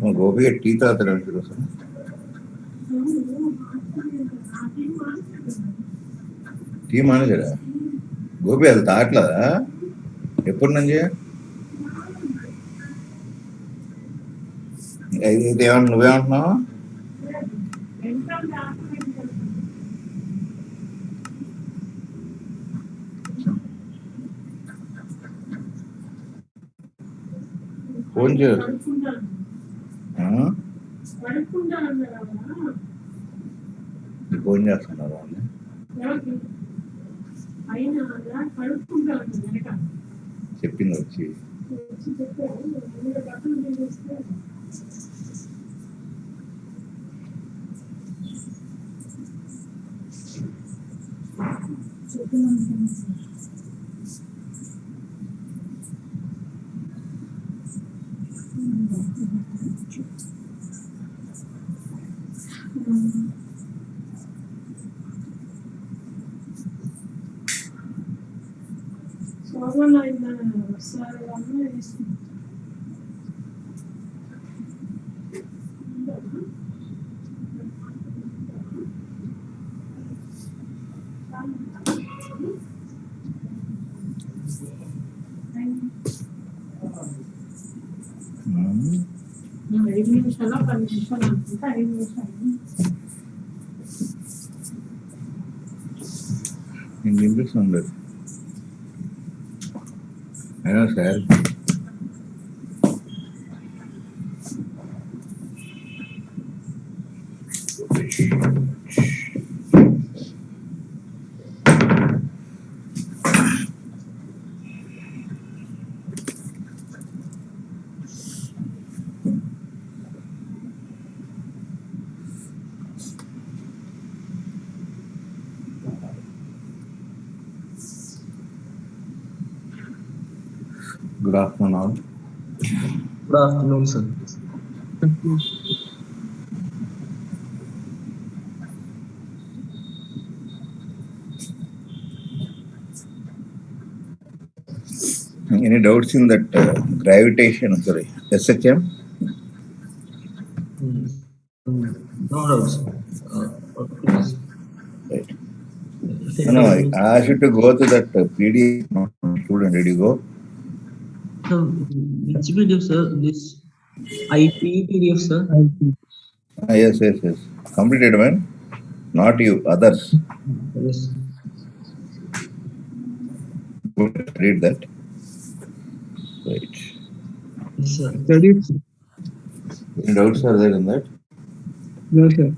गोपी T तातर tea మానేశాడా Gopi అది తాగట్లేదా ఎప్పటి నుంచి ఇది ఏమన్నా నువ్వేమంటున్నావు ఫోన్ చే ఫోన్ చేస్తున్నారు చెప్పింది వచ్చి నేను వినిపిస్తుంది అయినా sir Good afternoon all. Good afternoon, sir. Any doubts in that gravitation, sorry, SHM? No doubts. Right. No, I asked you to go to that PDF student. Did you go? So, which PDF, sir? This IP PDF, sir? Yes. Completed one? Not you, others. Yes. Read that. Right. Yes, sir. Any doubts are there in that? No, sir.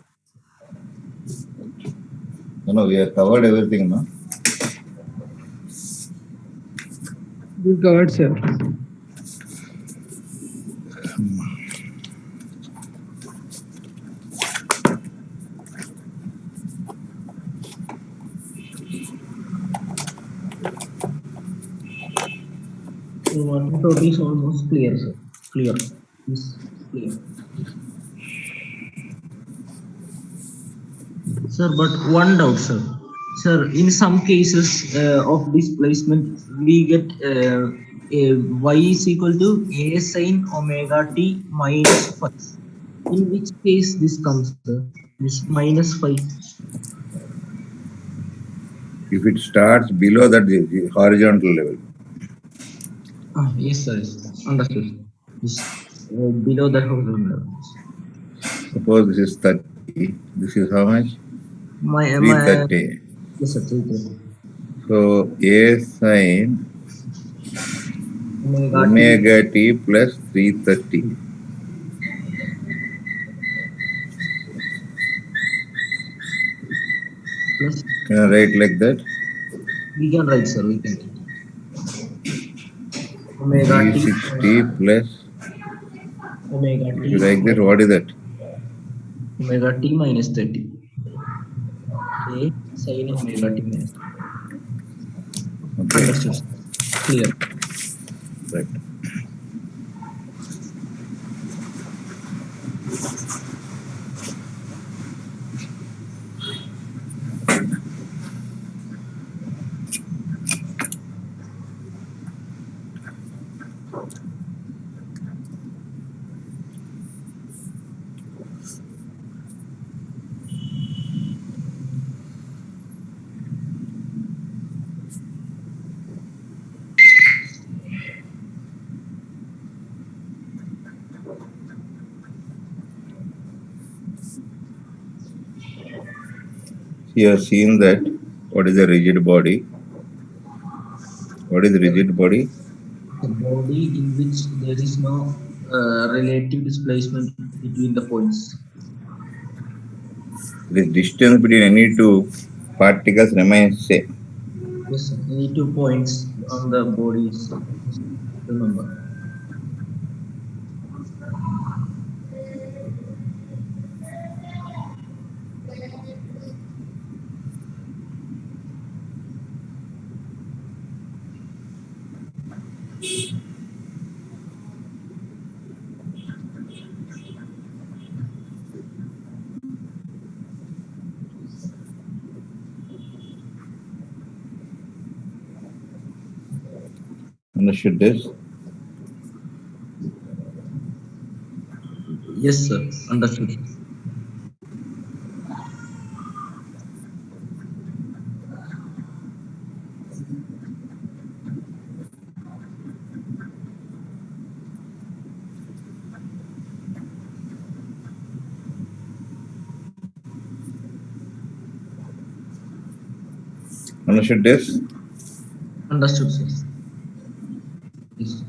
No, we have covered everything, no? We covered, sir. So, one thought is almost clear, sir. Clear. Yes, clear. Sir, but one doubt, sir. Sir, in some cases of displacement, we get y is equal to a sin omega t minus 5. In which case this comes, sir? This minus 5. If it starts below that the horizontal level. Yes, sir. Yes. Understood. This, below the horizontal level. Suppose this is 30. This is how much? 330. Yes, sir. 330. So a sin omega t plus 330. Plus, can I write like that? We can write, sir. We can. Omega 360 plus omega t. Like that, what is that? Omega t minus 30. A sin omega t minus 30. Okay. Understood. Clear. Right. You have seen that what is a rigid body? What is a rigid body? The body in which there is no relative displacement between the points. The distance between any two particles remains same. Yes, sir. Any 2 points on the bodies. Remember. Understood this? Yes, sir. Understood. Understood this? Understood, sir. Yes.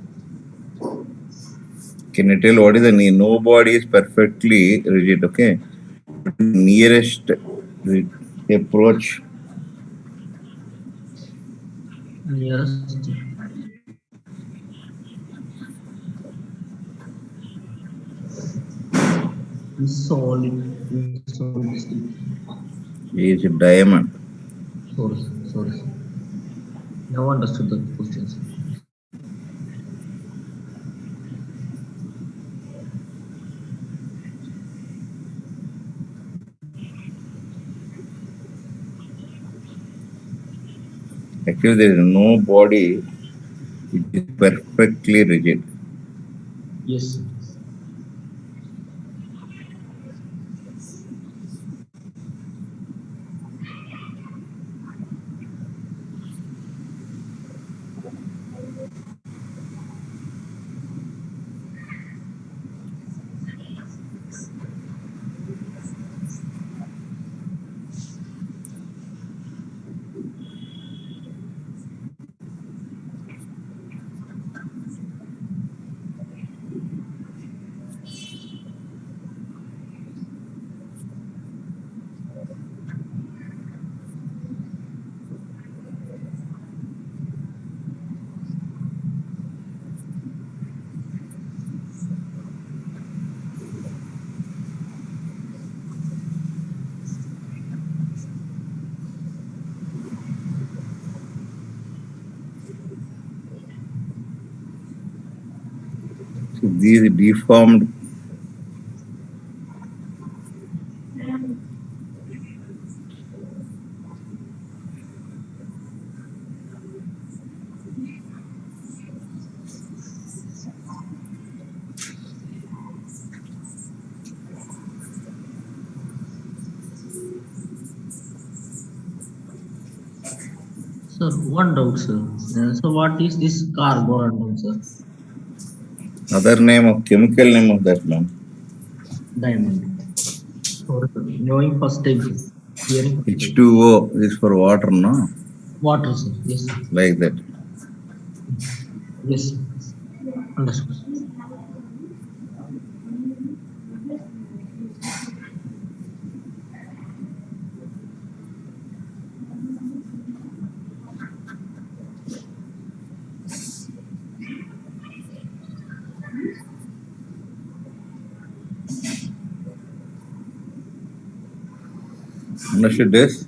Can you tell what is the no body is perfectly rigid, okay? Nearest approach Nearest solid state. is diamond. Sorry, sorry. Now understood the questions. Actually, there is no body which is perfectly rigid. Yes. So these deformed Sir, one doubt, sir. So what is this carborundum, sir? other name of chemical name of that man. Diamond. Sorry, sir. Knowing first time, sir. Hearing first time. H2O is for water, no? Water, sir. Yes, sir. Like that. Yes, sir. Understood. Understood this?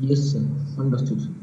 Yes, sir. Understood.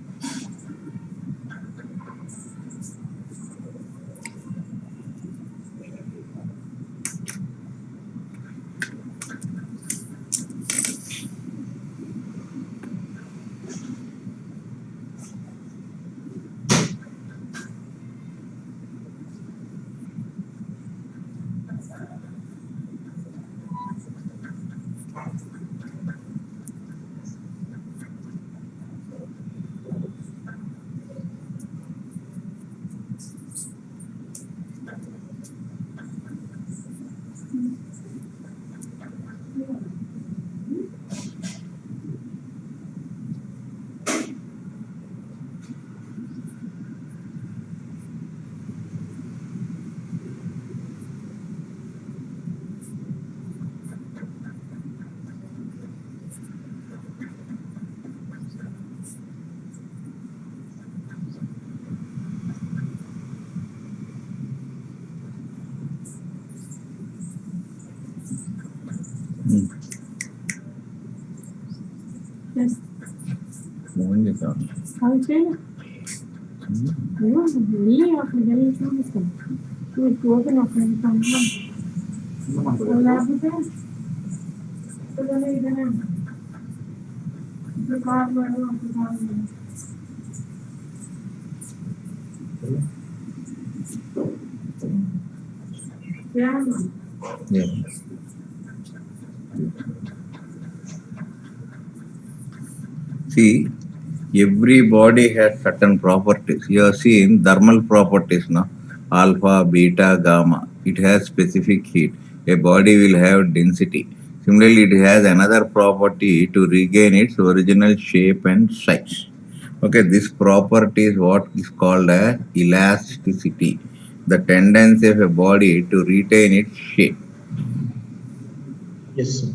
Yes. Only that. I'll say. Really, after getting through this thing, it's open up and come on. Well, I'll be there. So then I didn't. The car went off the car. Yeah. Yeah. See, every body has certain properties. You have seen thermal properties, no? Alpha, beta, gamma. It has specific heat. A body will have density. Similarly, it has another property to regain its original shape and size. Okay, this property is what is called as elasticity, the tendency of a body to retain its shape. Yes, sir.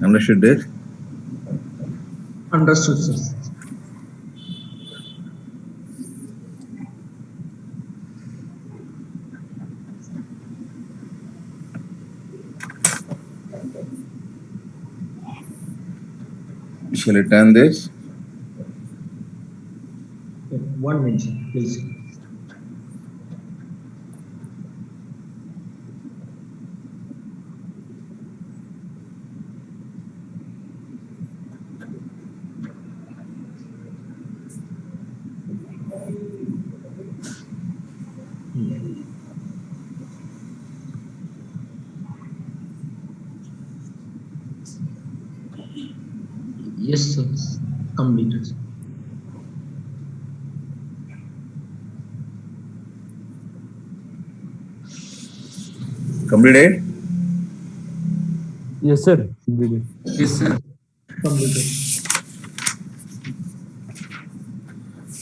Understood this? Understood, sir. Shall I turn this? 1 minute, sir, please. Yes, sir. Completed. Completed? Yes, sir. Yes, sir. Completed.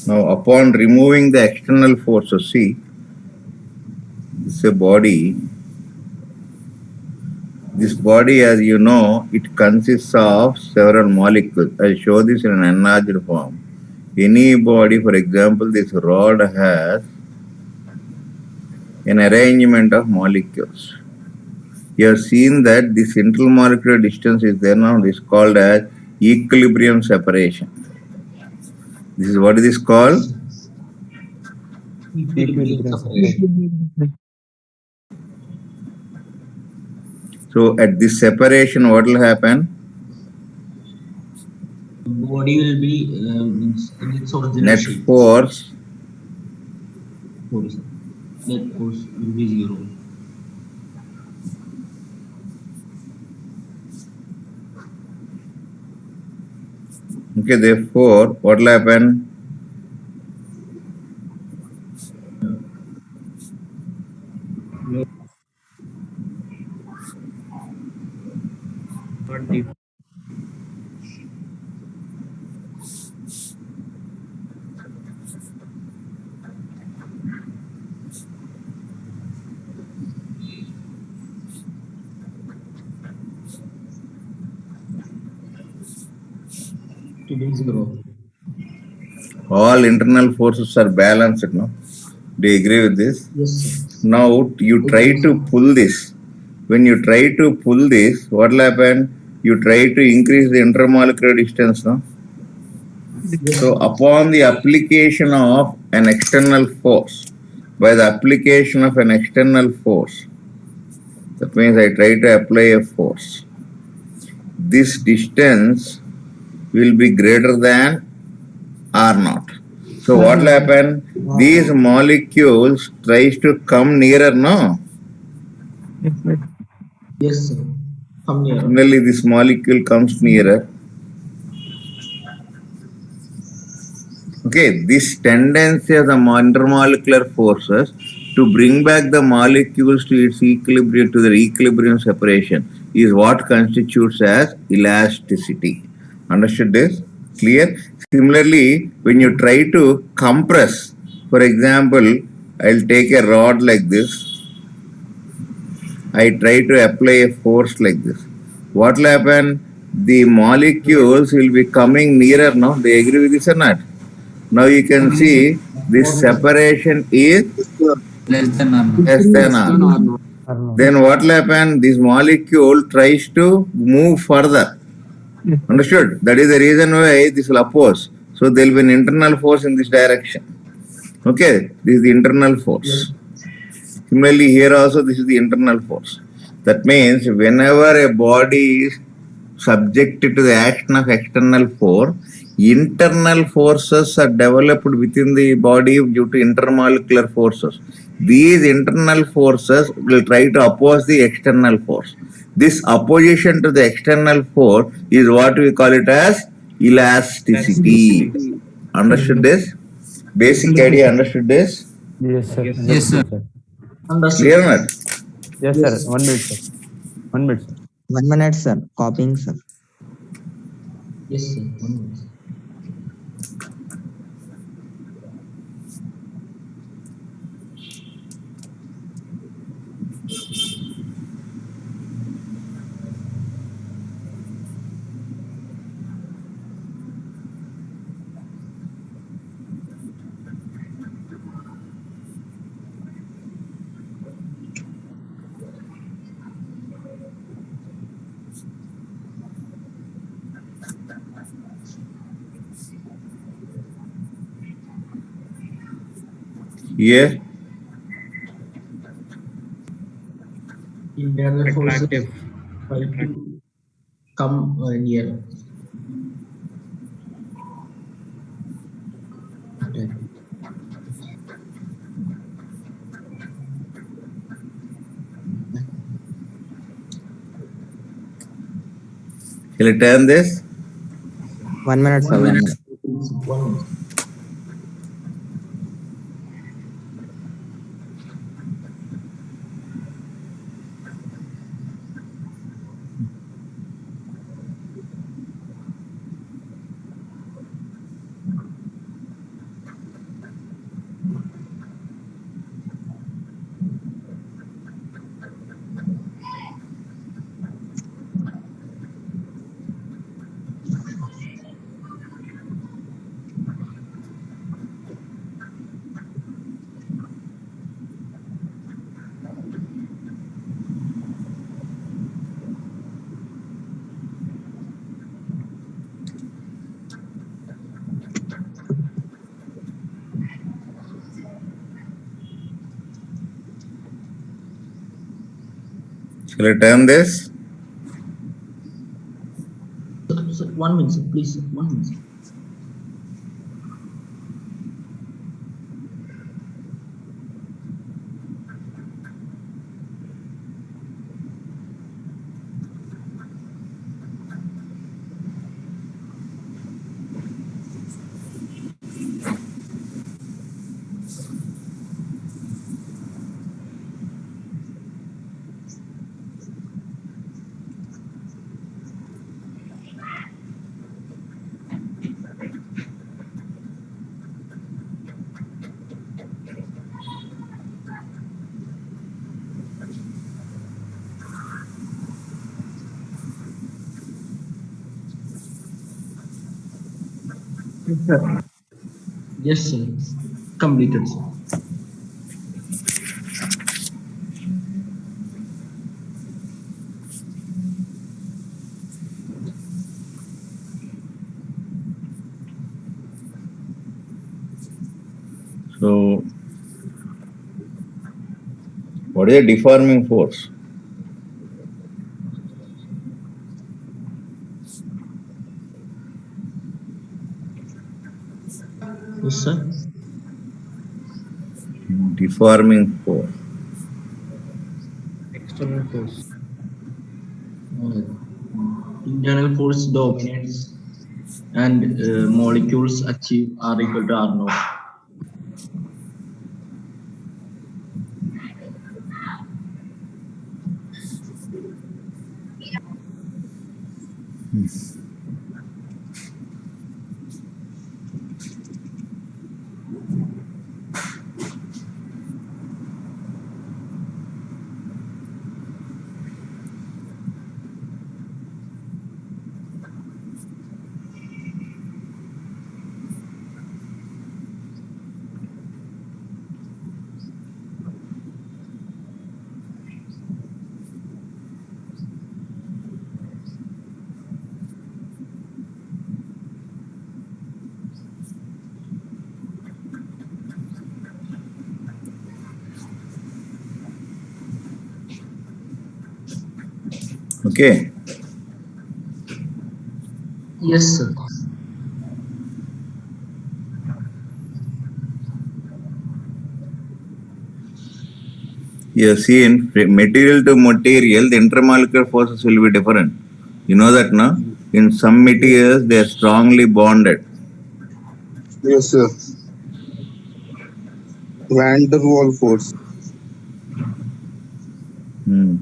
Now, upon removing the external forces, see, this is a body. This body, as you know, it consists of several molecules. I'll show this in an enlarged form. Any body, for example, this rod has an arrangement of molecules. You have seen that this intermolecular distance is there now. This is called as equilibrium separation. This is what is this called? So at this separation, what will happen? Body will be in its original Net shape. force Sorry, sir. Net force will be 0. Okay, therefore, what will happen? To be 0. All internal forces are balanced, no? Do you agree with this? Yes, sir. Now you try to pull this. When you try to pull this, what will happen? You try to increase the intermolecular distance, no? Yes, So sir. upon the application of an external force, by the application of an external force, that means I try to apply a force. This distance will be greater than R naught. So what will happen? These molecules tries to come nearer, no? Yes, sir. Come here. Similarly, this molecule comes nearer. Okay, this tendency of the intermolecular forces to bring back the molecules to its equilibrium, to their equilibrium separation, is what constitutes as elasticity. Understood this? Clear? Similarly, when you try to compress, for example, I'll take a rod like this. I try to apply a force like this. What will happen? the molecules will be coming nearer now. They agree with this or not? Now you can see this separation is less than or not. less than R. Then what will happen? This molecule tries to move further. Understood? That is the reason why this will oppose. So there will be an internal force in this direction. Okay, this is the internal force. Similarly, here also this is the internal force. That means whenever a body is subjected to the action of external force, internal forces are developed within the body due to intermolecular forces. These internal forces will try to oppose the external force. This opposition to the external force is what we call it as elasticity. Understood this? Basic idea understood this? Yes, sir. Yes, sir. Understood. Clear or not? Yes, sir. 1 minute, sir. 1 minute, sir. 1 minute, sir. Copying, sir. Yes, sir. 1 minute. Here, Internal forces try to come near. Okay. shall I turn this? 1 minute, sir. 1 minute. 1 minute. Shall I turn this? Sir, 1 minute, sir. Please, sir. 1 minute. Sir. Yes, sir. Completed, sir. So, what is a deforming force? Yes, sir. Deforming force. External force. Internal force dominates and molecules achieve R equal to R naught. Okay. Yes, sir. You see, in material to material, the intermolecular forces will be different. You know that, no? In some materials, they are strongly bonded. Yes, sir. Van der Waal force. Hmm.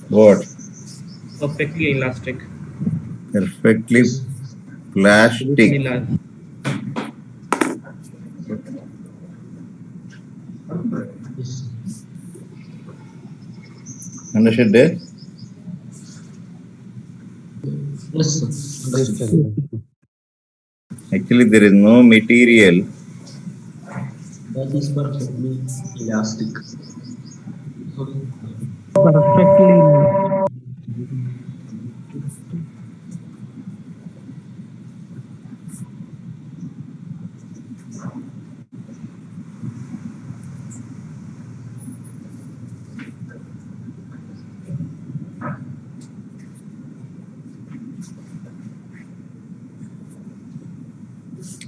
What? Perfectly elastic. Perfectly Yes. plastic. Yes. Understood that? Yes, sir. Yes, Understood. sir. Actually, there is no material That is perfectly elastic. Perfectly.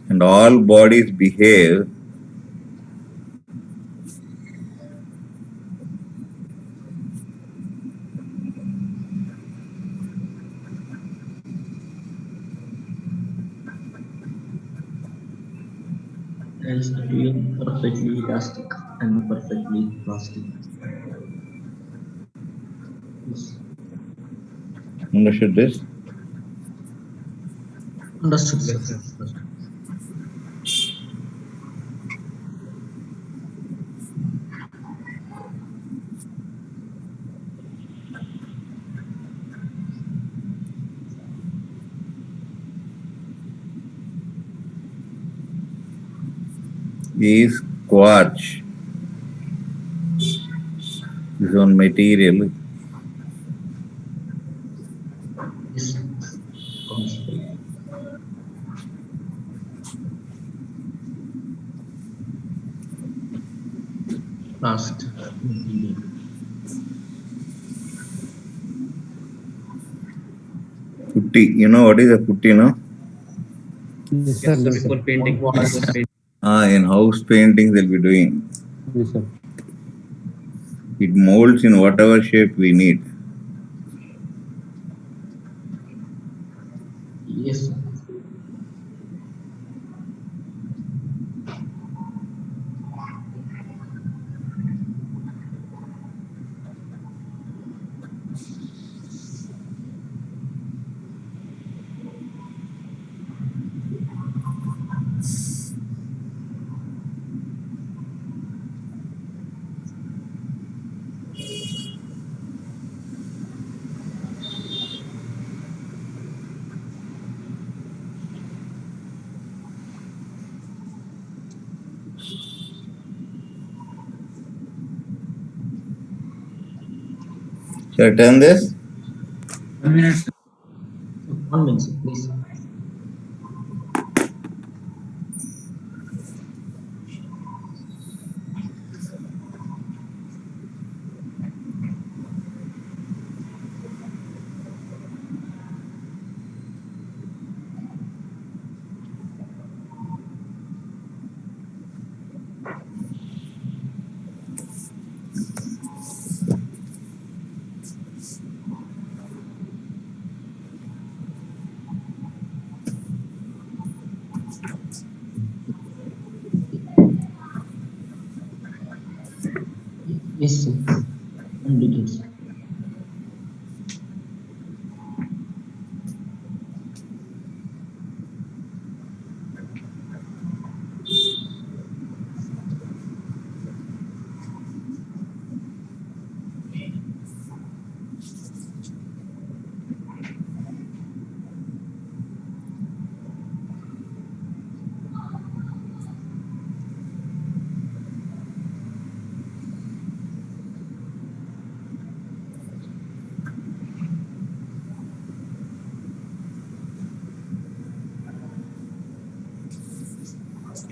and all bodies behave Else between perfectly elastic and perfectly plastic. Yes. understood this. Understood, sir. Yes, sir. Understood. Is quartz is on material Yes. Constable. Last material. putty. You know what is a putty, no? Yes, sir. Yes, sir. Yes, sir. Before painting. Yes. Before painting. In house paintings they'll be doing. Yes, sir. It molds in whatever shape we need. Yes, sir. Shall I turn this? 1 minute. 1 minute, sir, please. Yes, sir. Completed, sir.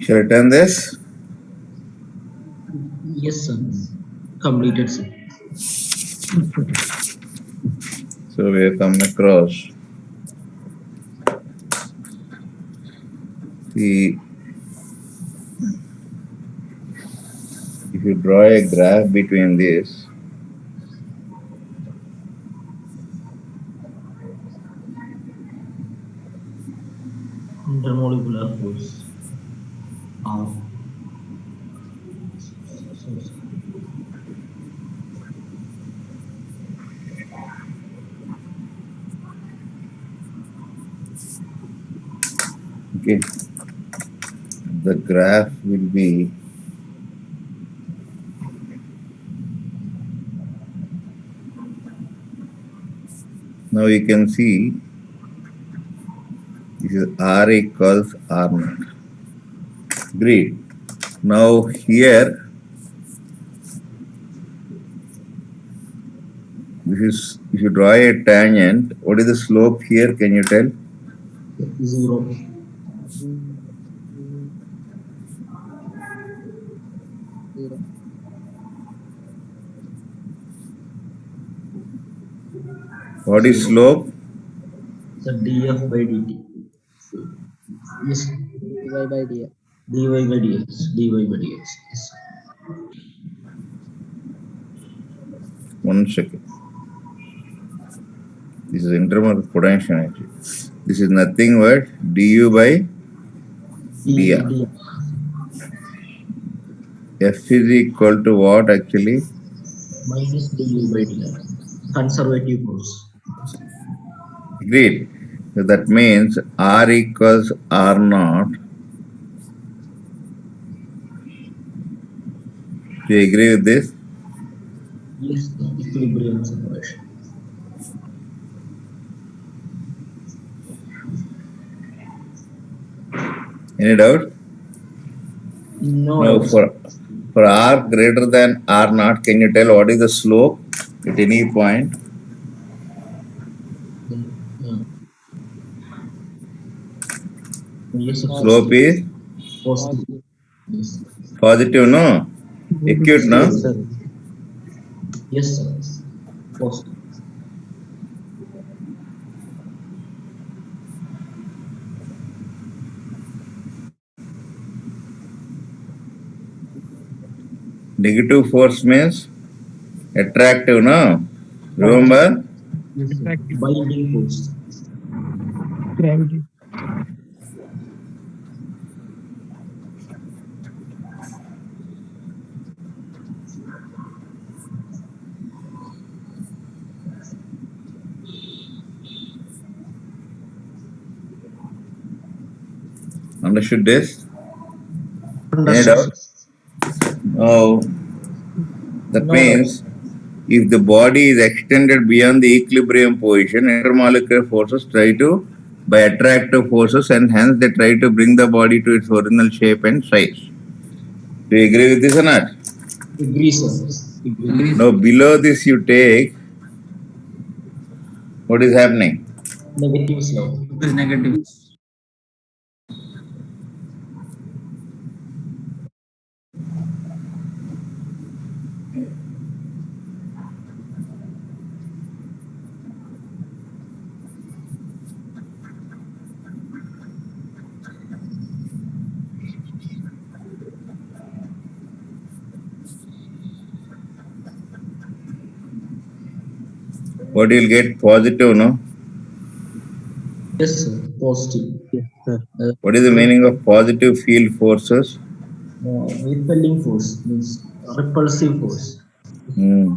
Shall I turn this? Yes, sir. Completed, sir. So we have come across the, if you draw a graph between this, Intermolecular force. R. Sorry, sir. okay, the graph will be now you can see this is R equals R naught. Great. Now here, this is, if you draw a tangent, what is the slope here? Can you tell? 0. What is slope? So df by dt. Yes. dy by dx. dy by dx. dy by dx. Yes. One second. This is internal potential energy. This is nothing but du by dr. d. F is equal to what actually? Minus du by dr. Conservative force. Agreed. So that means R equals R naught. Do you agree with this? Yes, sir. Equilibrium separation. Any doubt? No, No, doubt, sir. for R greater than R naught, can you tell what is the slope at any point? Yeah. Yes, sir. Slope is Positive. Yes. positive, no? Acute, no? Yes, sir. Yes, sir. Positive. Negative force means attractive, no? Remember? Yes, sir. Attractive. Binding force. Gravity. Understood this? Any Understood, doubt? sir. No. That No means if the body is extended beyond the equilibrium position, intermolecular forces try to, by attractive forces, and hence they try to bring the body to its original shape and size. Do you agree with this or not? Agree, sir. Agree. Now below this you take, what is happening? Negative slope. It is negative. What you will get? Positive, no? Yes, sir. Positive. Yes, sir. What is the meaning of positive field forces? Repelling force means repulsive force. Hmm.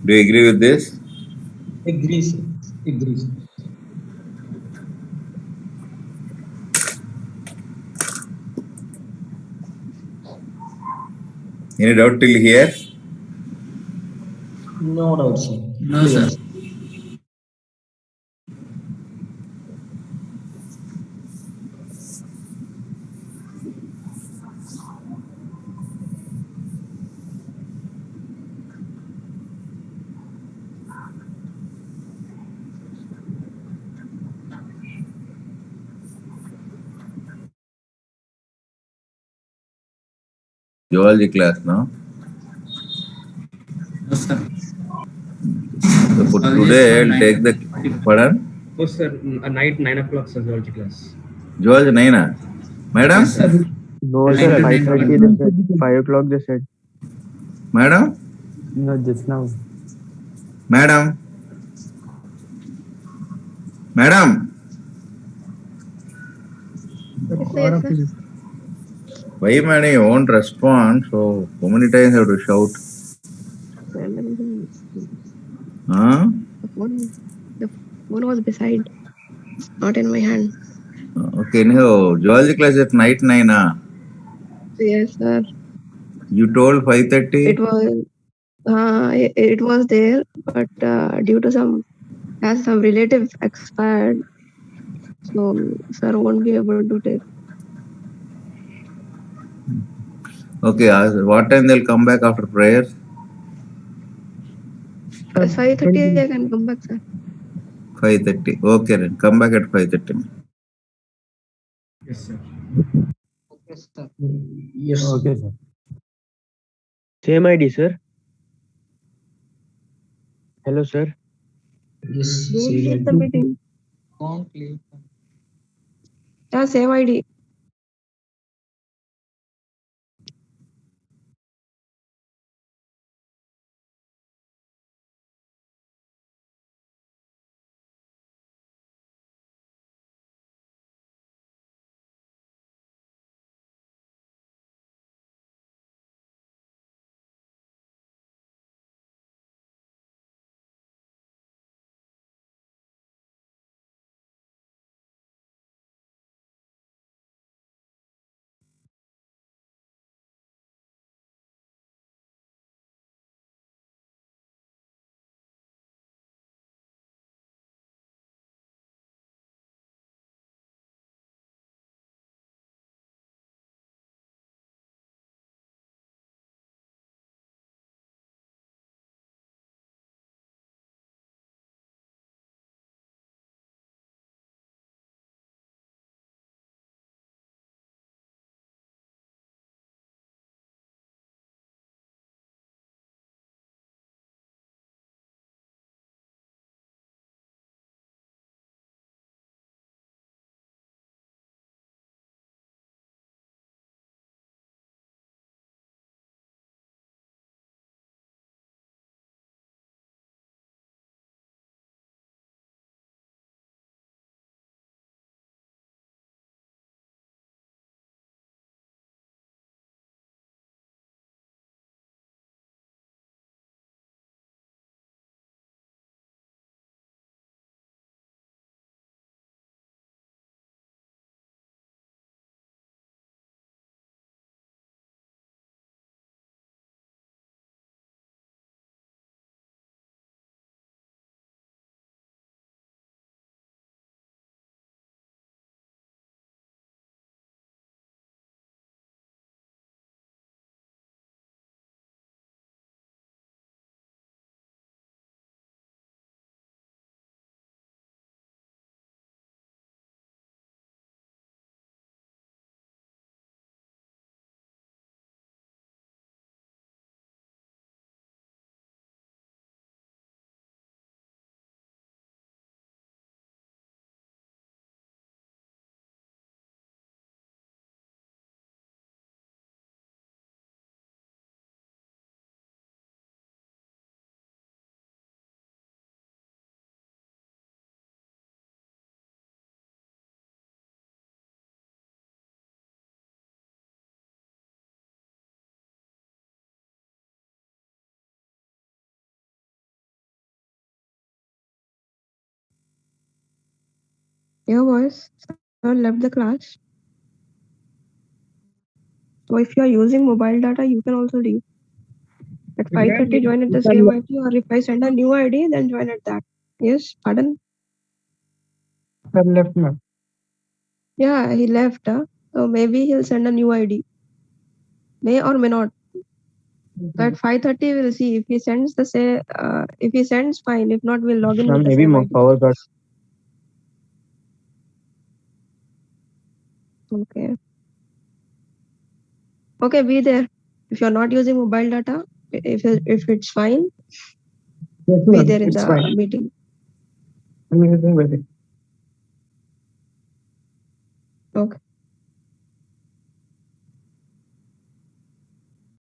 Do you agree with this? Agree, sir. Agree, sir. Any doubt till here? No doubt, sir. No, Clear, sir. Geology class, no? No, sir. So for Always today, from I'll take the. 9 Pardon? Oh, sir, a night 9 o'clock sociology class. Geology 9, ah? Madam? Yes, sir. No, 9 sir, to 5:30 10:30. they said. 5 o'clock they said. Madam? No, just now. Madam? Madam? Yes, sir. Why, madam, you won't respond? So, how many times have to shout? Huh? The phone was beside, not in my hand. Okay, anyhow, geology class at night 9, ah? Yes, sir. You told 5:30? It was it was there, but due to some relative expired, so sir won't be able to take. Okay, what time they'll come back after prayer? 5:30 I can come back, sir. 5:30. Okay, then come back at 5:30. Yes, sir. Yes, sir. Yes, sir. Okay, sir. Same ID, sir. Hello, sir. Yes, Don't same leave ID. the meeting. Won't leave. Yeah, same ID. Your voice. Sir left the class. So if you are using mobile data, you can also leave. At 5:30, join at the same ID, or if I send a new ID, then join at that. Yes, pardon? Sir left, ma'am. Yeah, he left. So maybe he'll send a new ID. May or may not. So at 5:30, we'll see if he sends the say. If he sends, fine. If not, we'll log in with the Maybe same more ID. power cut. Okay. Okay, be there. If you're not using mobile data, if it's fine, Yes, be ma'am. there in It's the fine. meeting. I'm using very. Okay.